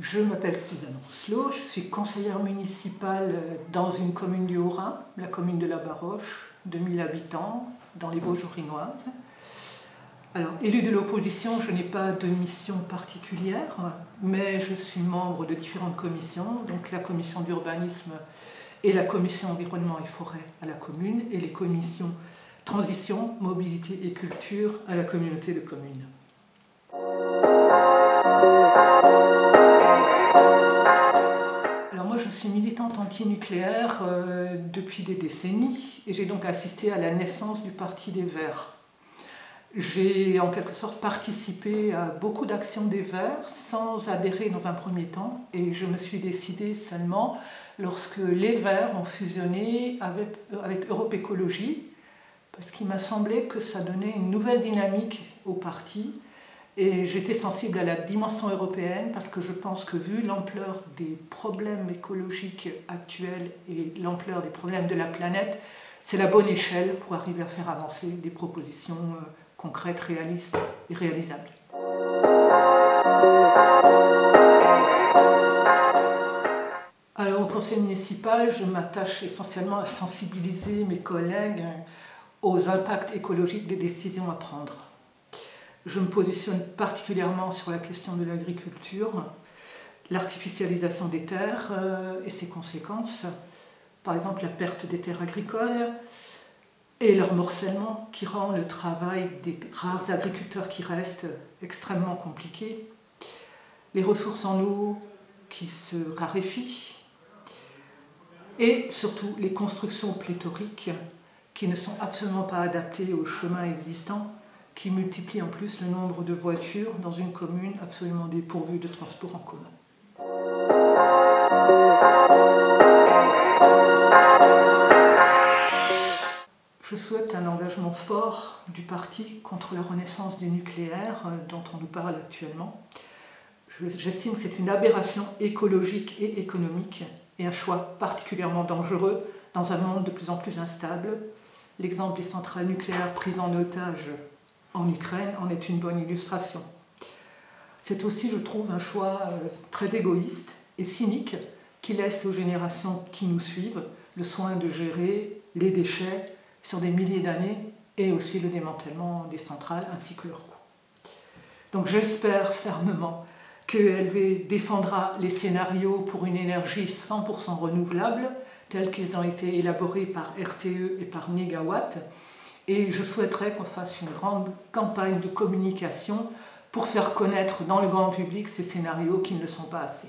Je m'appelle Suzanne Rousselot, je suis conseillère municipale dans une commune du Haut-Rhin, la commune de La Baroche, 2000 habitants, dans les Vosges rhinoises. Alors, élue de l'opposition, je n'ai pas de mission particulière, mais je suis membre de différentes commissions, donc la commission d'urbanisme et la commission environnement et forêt à la commune, et les commissions transition, mobilité et culture à la communauté de communes. Alors moi je suis militante antinucléaire depuis des décennies et j'ai donc assisté à la naissance du Parti des Verts. J'ai en quelque sorte participé à beaucoup d'actions des Verts sans adhérer dans un premier temps et je me suis décidée seulement lorsque les Verts ont fusionné avec Europe Écologie parce qu'il m'a semblé que ça donnait une nouvelle dynamique au parti. Et j'étais sensible à la dimension européenne parce que je pense que vu l'ampleur des problèmes écologiques actuels et l'ampleur des problèmes de la planète, c'est la bonne échelle pour arriver à faire avancer des propositions concrètes, réalistes et réalisables. Alors au conseil municipal, je m'attache essentiellement à sensibiliser mes collègues aux impacts écologiques des décisions à prendre. Je me positionne particulièrement sur la question de l'agriculture, l'artificialisation des terres et ses conséquences, par exemple la perte des terres agricoles et leur morcellement qui rend le travail des rares agriculteurs qui restent extrêmement compliqué, les ressources en eau qui se raréfient et surtout les constructions pléthoriques qui ne sont absolument pas adaptées aux chemins existants, qui multiplie en plus le nombre de voitures dans une commune absolument dépourvue de transport en commun. Je souhaite un engagement fort du parti contre la renaissance du nucléaire dont on nous parle actuellement. J'estime que c'est une aberration écologique et économique et un choix particulièrement dangereux dans un monde de plus en plus instable. L'exemple des centrales nucléaires prises en otage en Ukraine en est une bonne illustration. C'est aussi, je trouve, un choix très égoïste et cynique qui laisse aux générations qui nous suivent le soin de gérer les déchets sur des milliers d'années et aussi le démantèlement des centrales ainsi que leurs coûts. Donc j'espère fermement que LV défendra les scénarios pour une énergie 100% renouvelable tels qu'ils ont été élaborés par RTE et par Négawatt. Et je souhaiterais qu'on fasse une grande campagne de communication pour faire connaître dans le grand public ces scénarios qui ne le sont pas assez.